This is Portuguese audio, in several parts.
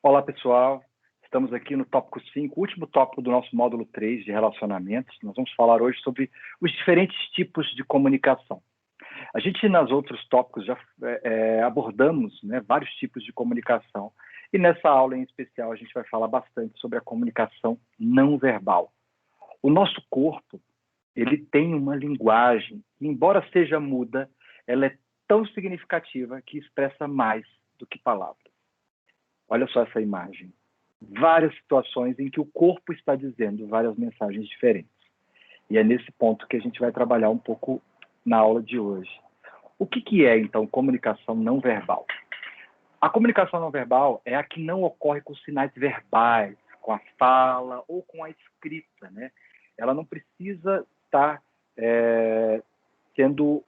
Olá, pessoal. Estamos aqui no tópico 5, último tópico do nosso módulo 3 de relacionamentos. Nós vamos falar hoje sobre os diferentes tipos de comunicação. A gente, nos outros tópicos, já abordamos, né, vários tipos de comunicação. E nessa aula em especial, a gente vai falar bastante sobre a comunicação não verbal. O nosso corpo, ele tem uma linguagem, que, embora seja muda, ela é tão significativa que expressa mais do que palavras. Olha só essa imagem. Várias situações em que o corpo está dizendo várias mensagens diferentes. E é nesse ponto que a gente vai trabalhar um pouco na aula de hoje. O que é, então, comunicação não verbal? A comunicação não verbal é a que não ocorre com sinais verbais, com a fala ou com a escrita, né? Ela não precisa estar sendo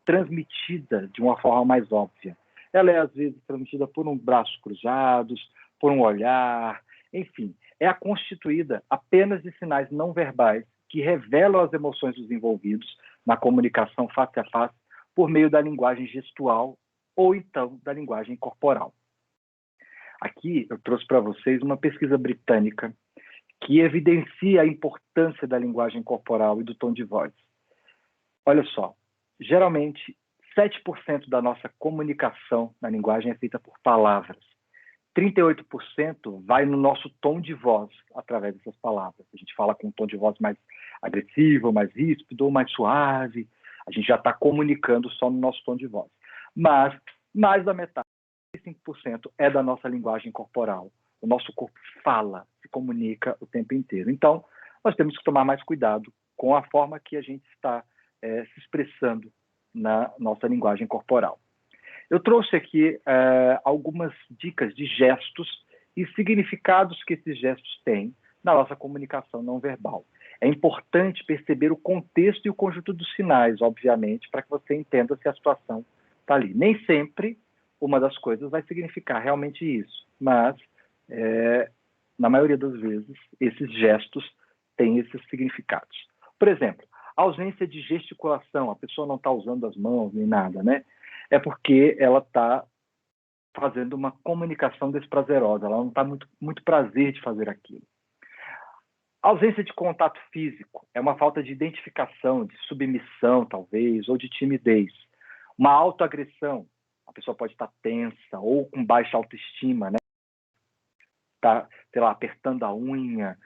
transmitida de uma forma mais óbvia. Ela é, às vezes, transmitida por braços cruzados, por um olhar, enfim. É constituída apenas de sinais não verbais que revelam as emoções dos envolvidos na comunicação face a face por meio da linguagem gestual ou, então, da linguagem corporal. Aqui eu trouxe para vocês uma pesquisa britânica que evidencia a importância da linguagem corporal e do tom de voz. Olha só, geralmente 7% da nossa comunicação na linguagem é feita por palavras. 38% vai no nosso tom de voz através dessas palavras. A gente fala com um tom de voz mais agressivo, mais ríspido ou mais suave. A gente já está comunicando só no nosso tom de voz. Mas mais da metade, 5%, é da nossa linguagem corporal. O nosso corpo fala, se comunica o tempo inteiro. Então, nós temos que tomar mais cuidado com a forma que a gente está se expressando na nossa linguagem corporal. Eu trouxe aqui algumas dicas de gestos e significados que esses gestos têm na nossa comunicação não verbal. É importante perceber o contexto e o conjunto dos sinais, obviamente, para que você entenda se a situação está ali. Nem sempre uma das coisas vai significar realmente isso, mas, na maioria das vezes, esses gestos têm esses significados. Por exemplo, a ausência de gesticulação, a pessoa não está usando as mãos nem nada, né? É porque ela está fazendo uma comunicação desprazerosa, ela não está muito prazer de fazer aquilo. A ausência de contato físico é uma falta de identificação, de submissão, talvez, ou de timidez. Uma autoagressão, a pessoa pode estar tensa ou com baixa autoestima, né? Está, sei lá, apertando a unha,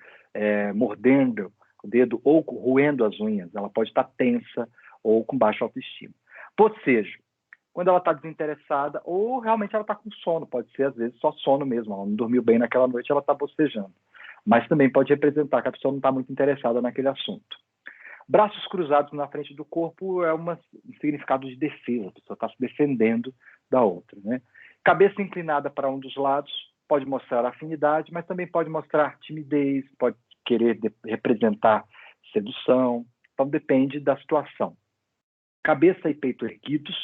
mordendo o dedo ou roendo as unhas. Ela pode estar tensa ou com baixa autoestima. Bocejo, quando ela está desinteressada ou realmente ela está com sono. Pode ser, às vezes, só sono mesmo. Ela não dormiu bem naquela noite, ela está bocejando. Mas também pode representar que a pessoa não está muito interessada naquele assunto. Braços cruzados na frente do corpo é um significado de defesa. A pessoa está se defendendo da outra, né? Cabeça inclinada para um dos lados pode mostrar afinidade, mas também pode mostrar timidez, pode querer representar sedução. Então, depende da situação. Cabeça e peito erguidos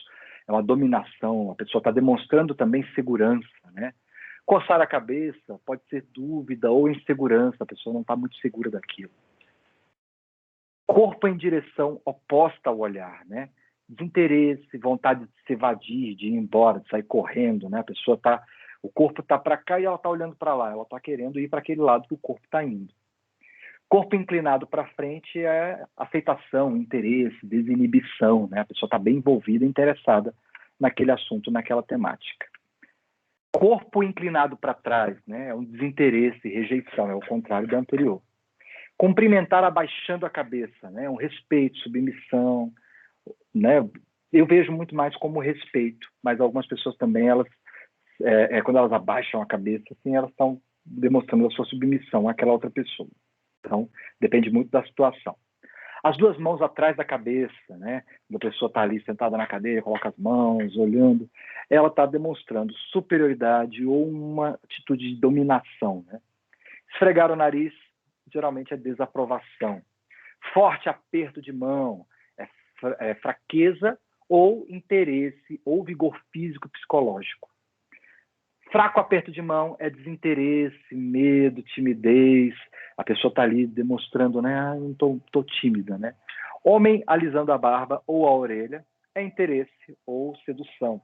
é uma dominação, a pessoa está demonstrando também segurança, né? Coçar a cabeça pode ser dúvida ou insegurança, a pessoa não está muito segura daquilo. Corpo em direção oposta ao olhar, né? Desinteresse, vontade de se evadir, de ir embora, de sair correndo, né? A pessoa está, o corpo está para cá e ela está olhando para lá, ela está querendo ir para aquele lado que o corpo está indo. Corpo inclinado para frente é aceitação, interesse, desinibição, né? A pessoa está bem envolvida, interessada naquele assunto, naquela temática. Corpo inclinado para trás, né? É um desinteresse, rejeição, é o contrário do anterior. Cumprimentar abaixando a cabeça, né? Um respeito, submissão, né? Eu vejo muito mais como respeito, mas algumas pessoas também, elas, quando elas abaixam a cabeça, assim, elas estão demonstrando a sua submissão àquela outra pessoa. Então, depende muito da situação. As duas mãos atrás da cabeça, né? Quando a pessoa está ali sentada na cadeira, coloca as mãos, olhando, ela está demonstrando superioridade ou uma atitude de dominação, né? Esfregar o nariz, geralmente é desaprovação. Forte aperto de mão é fraqueza ou interesse ou vigor físico psicológico. Fraco aperto de mão é desinteresse, medo, timidez. A pessoa está ali demonstrando, né? Ah, eu não estou tímida, né? Homem alisando a barba ou a orelha é interesse ou sedução.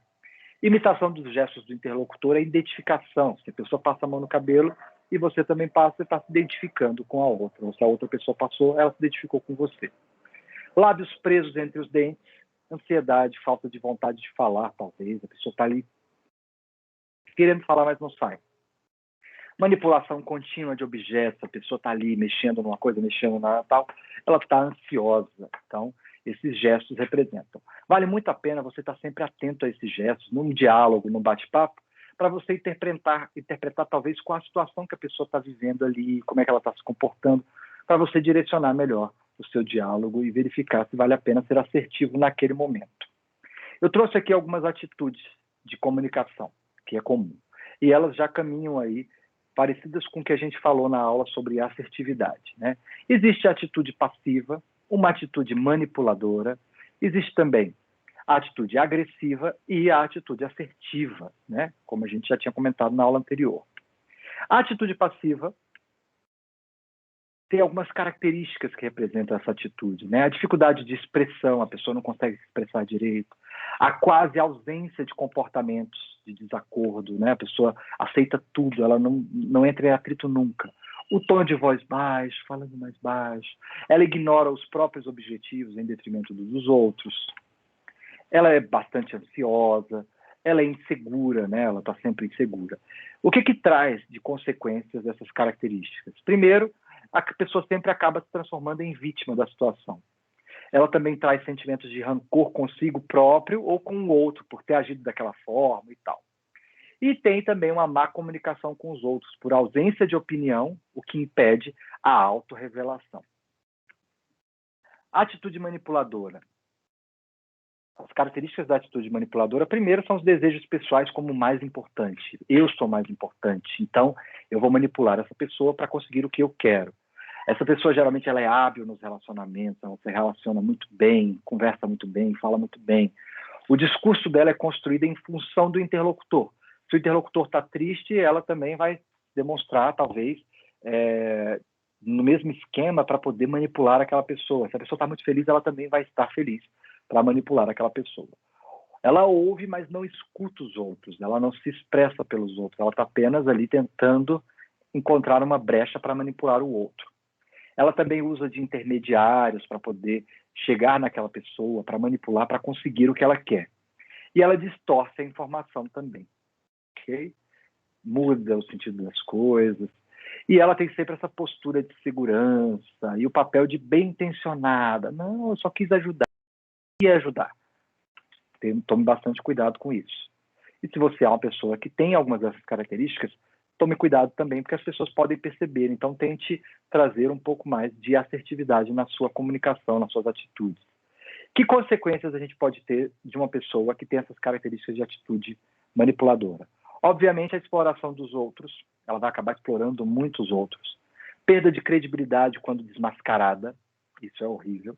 Imitação dos gestos do interlocutor é identificação. Se a pessoa passa a mão no cabelo e você também passa, você está se identificando com a outra. Ou se a outra pessoa passou, ela se identificou com você. Lábios presos entre os dentes, ansiedade, falta de vontade de falar, talvez. A pessoa está ali querendo falar, mas não sai. Manipulação contínua de objetos, a pessoa está ali mexendo numa coisa, mexendo na tal, ela está ansiosa. Então, esses gestos representam. Vale muito a pena você estar sempre atento a esses gestos, num diálogo, num bate-papo, para você interpretar talvez qual a situação que a pessoa está vivendo ali, como é que ela está se comportando, para você direcionar melhor o seu diálogo e verificar se vale a pena ser assertivo naquele momento. Eu trouxe aqui algumas atitudes de comunicação, que é comum, e elas já caminham aí parecidas com o que a gente falou na aula sobre assertividade, né? Existe a atitude passiva, uma atitude manipuladora, existe também a atitude agressiva e a atitude assertiva, né? Como a gente já tinha comentado na aula anterior. A atitude passiva tem algumas características que representam essa atitude, né? A dificuldade de expressão, a pessoa não consegue se expressar direito, a quase ausência de comportamentos de desacordo, né? A pessoa aceita tudo, ela não entra em atrito nunca. O tom de voz baixo, falando mais baixo, ela ignora os próprios objetivos em detrimento dos outros, ela é bastante ansiosa, ela é insegura, né? Ela está sempre insegura. O que traz de consequências essas características? Primeiro, a pessoa sempre acaba se transformando em vítima da situação. Ela também traz sentimentos de rancor consigo próprio ou com o outro, por ter agido daquela forma e tal. E tem também uma má comunicação com os outros, por ausência de opinião, o que impede a autorrevelação. A atitude manipuladora. As características da atitude manipuladora, primeiro, são os desejos pessoais como mais importante. Eu sou mais importante, então eu vou manipular essa pessoa para conseguir o que eu quero. Essa pessoa, geralmente, ela é hábil nos relacionamentos, ela se relaciona muito bem, conversa muito bem, fala muito bem. O discurso dela é construído em função do interlocutor. Se o interlocutor está triste, ela também vai demonstrar, talvez, no mesmo esquema para poder manipular aquela pessoa. Se a pessoa está muito feliz, ela também vai estar feliz para manipular aquela pessoa. Ela ouve, mas não escuta os outros, ela não se expressa pelos outros, ela está apenas ali tentando encontrar uma brecha para manipular o outro. Ela também usa de intermediários para poder chegar naquela pessoa, para manipular, para conseguir o que ela quer. E ela distorce a informação também, ok? Muda o sentido das coisas. E ela tem sempre essa postura de segurança e o papel de bem-intencionada. Não, eu só quis ajudar. E ajudar. Tome bastante cuidado com isso. E se você é uma pessoa que tem algumas dessas características, tome cuidado também, porque as pessoas podem perceber. Então, tente trazer um pouco mais de assertividade na sua comunicação, nas suas atitudes. Que consequências a gente pode ter de uma pessoa que tem essas características de atitude manipuladora? Obviamente, a exploração dos outros, ela vai acabar explorando muitos outros. Perda de credibilidade quando desmascarada, isso é horrível.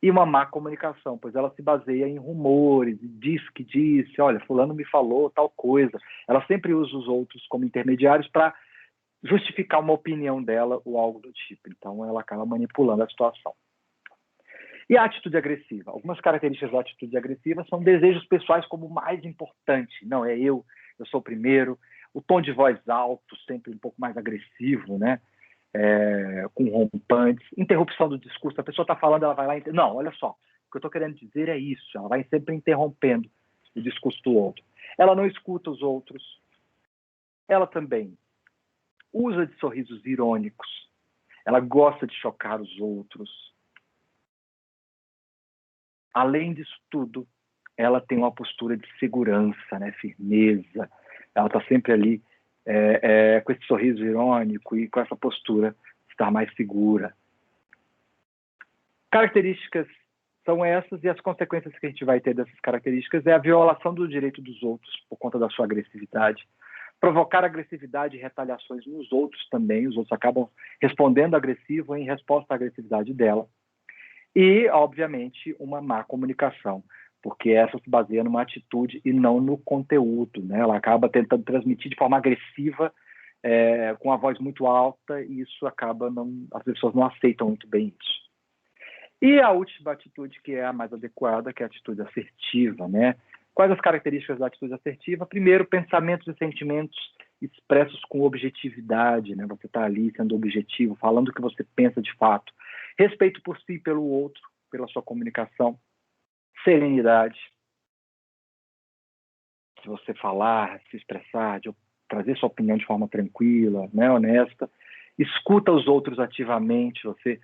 E uma má comunicação, pois ela se baseia em rumores, diz que disse, olha, fulano me falou tal coisa. Ela sempre usa os outros como intermediários para justificar uma opinião dela ou algo do tipo. Então, ela acaba manipulando a situação. E a atitude agressiva? Algumas características da atitude agressiva são desejos pessoais como mais importante. Não, é eu sou o primeiro. O tom de voz alto, sempre um pouco mais agressivo, né? Com rompantes, interrupção do discurso, a pessoa está falando, ela vai lá e... Não, olha só, o que eu estou querendo dizer é isso, ela vai sempre interrompendo o discurso do outro. Ela não escuta os outros, ela também usa de sorrisos irônicos, ela gosta de chocar os outros. Além disso tudo, ela tem uma postura de segurança, né, firmeza, ela está sempre ali com esse sorriso irônico e com essa postura de estar mais segura. Características são essas, e as consequências que a gente vai ter dessas características é a violação do direito dos outros por conta da sua agressividade, provocar agressividade e retaliações nos outros também, os outros acabam respondendo agressivo em resposta à agressividade dela, e, obviamente, uma má comunicação, porque essa se baseia numa atitude e não no conteúdo, né? Ela acaba tentando transmitir de forma agressiva, com a voz muito alta, e isso acaba as pessoas não aceitam muito bem isso. E a última atitude, que é a mais adequada, que é a atitude assertiva, né? Quais as características da atitude assertiva? Primeiro, pensamentos e sentimentos expressos com objetividade, né? Você está ali sendo objetivo, falando o que você pensa de fato. Respeito por si e pelo outro, pela sua comunicação. Serenidade. De você falar, se expressar, de trazer sua opinião de forma tranquila, né? Honesta. Escuta os outros ativamente, você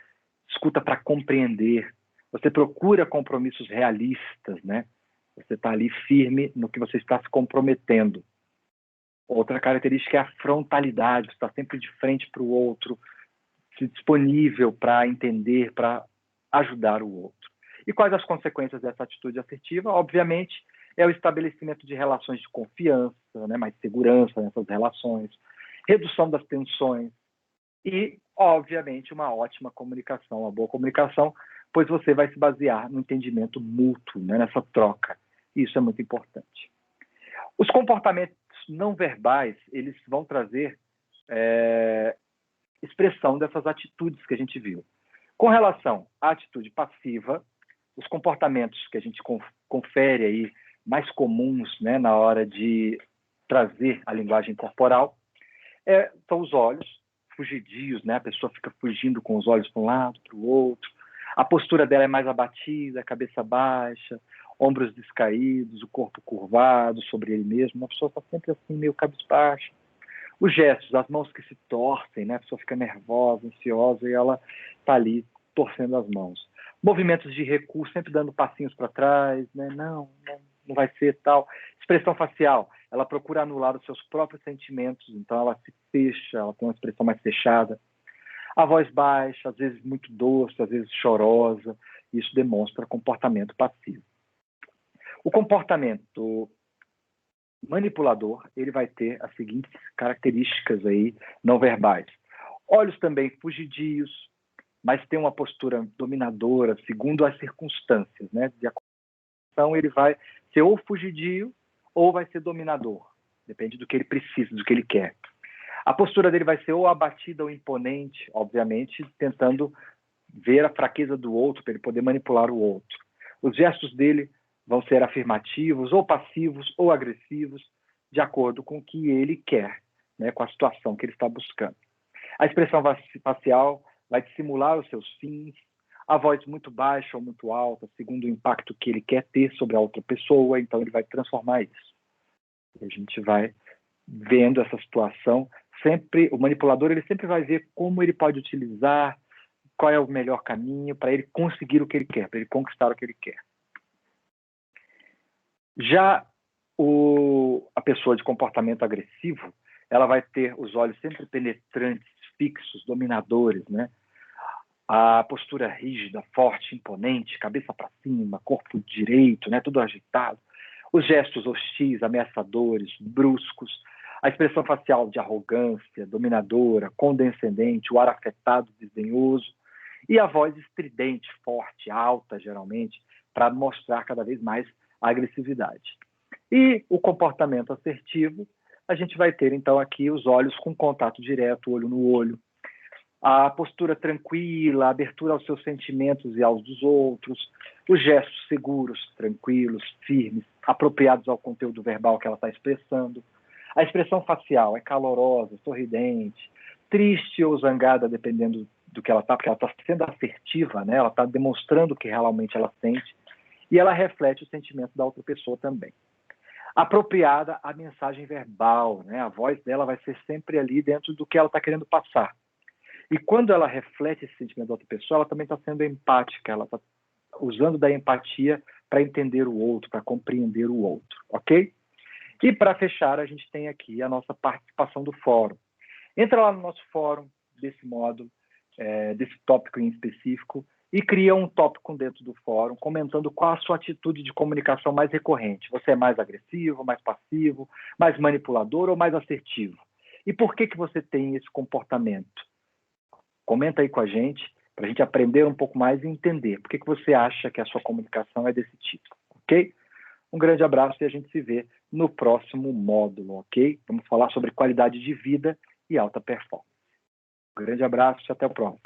escuta para compreender. Você procura compromissos realistas, né? Você está ali firme no que você está se comprometendo. Outra característica é a frontalidade, você está sempre de frente para o outro, disponível para entender, para ajudar o outro. E quais as consequências dessa atitude assertiva? Obviamente, é o estabelecimento de relações de confiança, né, mais segurança nessas relações, redução das tensões e, obviamente, uma ótima comunicação, uma boa comunicação, pois você vai se basear no entendimento mútuo, né, nessa troca. Isso é muito importante. Os comportamentos não verbais, eles vão trazer expressão dessas atitudes que a gente viu. Com relação à atitude passiva, os comportamentos que a gente confere aí, mais comuns, né, na hora de trazer a linguagem corporal, são os olhos fugidios, né? A pessoa fica fugindo com os olhos para um lado, para o outro. A postura dela é mais abatida, cabeça baixa, ombros descaídos, o corpo curvado sobre ele mesmo. A pessoa está sempre assim, meio cabisbaixa. Os gestos, as mãos que se torcem, né? A pessoa fica nervosa, ansiosa e ela está ali torcendo as mãos. Movimentos de recuo, sempre dando passinhos para trás, né? Não vai ser tal. Expressão facial, ela procura anular os seus próprios sentimentos, então ela se fecha, ela tem uma expressão mais fechada. A voz baixa, às vezes muito doce, às vezes chorosa, isso demonstra comportamento passivo. O comportamento manipulador, ele vai ter as seguintes características aí não verbais. Olhos também fugidios, mas tem uma postura dominadora, segundo as circunstâncias, né? Então ele vai ser ou fugidio ou vai ser dominador, depende do que ele precisa, do que ele quer. A postura dele vai ser ou abatida ou imponente, obviamente, tentando ver a fraqueza do outro para ele poder manipular o outro. Os gestos dele vão ser afirmativos, ou passivos, ou agressivos, de acordo com o que ele quer, né, com a situação que ele está buscando. A expressão facial vai simular os seus fins, a voz muito baixa ou muito alta, segundo o impacto que ele quer ter sobre a outra pessoa, então ele vai transformar isso. E a gente vai vendo essa situação, sempre o manipulador ele sempre vai ver como ele pode utilizar, qual é o melhor caminho para ele conseguir o que ele quer, para ele conquistar o que ele quer. Já a pessoa de comportamento agressivo, ela vai ter os olhos sempre penetrantes, fixos, dominadores, né? A postura rígida, forte, imponente, cabeça para cima, corpo direito, né? Tudo agitado. Os gestos hostis, ameaçadores, bruscos. A expressão facial de arrogância, dominadora, condescendente, o ar afetado, desdenhoso. E a voz estridente, forte, alta, geralmente, para mostrar cada vez mais a agressividade. E o comportamento assertivo, a gente vai ter, então, aqui os olhos com contato direto, olho no olho. A postura tranquila, a abertura aos seus sentimentos e aos dos outros, os gestos seguros, tranquilos, firmes, apropriados ao conteúdo verbal que ela está expressando. A expressão facial é calorosa, sorridente, triste ou zangada, dependendo do que ela está, porque ela está sendo assertiva, né? Ela está demonstrando o que realmente ela sente, e ela reflete o sentimento da outra pessoa também. Apropriada a mensagem verbal, né? A voz dela vai ser sempre ali dentro do que ela está querendo passar. E quando ela reflete esse sentimento da outra pessoa, ela também está sendo empática, ela está usando da empatia para entender o outro, para compreender o outro, ok? E para fechar, a gente tem aqui a nossa participação do fórum. Entra lá no nosso fórum, desse módulo, desse tópico em específico, e cria um tópico dentro do fórum, comentando qual a sua atitude de comunicação mais recorrente. Você é mais agressivo, mais passivo, mais manipulador ou mais assertivo? E por que você tem esse comportamento? Comenta aí com a gente, para a gente aprender um pouco mais e entender por que você acha que a sua comunicação é desse tipo, ok? Um grande abraço e a gente se vê no próximo módulo, ok? Vamos falar sobre qualidade de vida e alta performance. Um grande abraço e até o próximo.